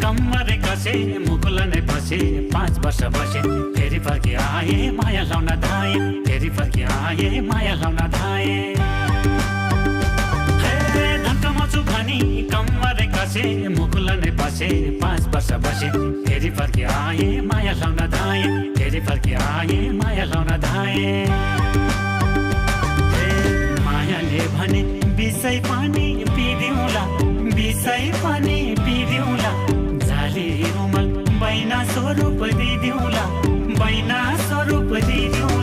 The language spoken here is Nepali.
कम्मर कसे मुकुल नै बसे 5 वर्ष बसे फेरि फर्की आए माया लाउन धाए फेरि फर्की आए माया लाउन धाए धन्कमछु भनी कम्मर कसे मुकुल नै बसे 5 वर्ष बसे फेरि फर्की आए माया लाउन धाए फेरि फर्की आए माया लाउन धाए मायाले भने बिसै पानी पिदिउँला बिसै पानी पिदिउँला जाली रुमल बैना स्वरूप दिदिउँला बैना स्वरूप दिदिउँला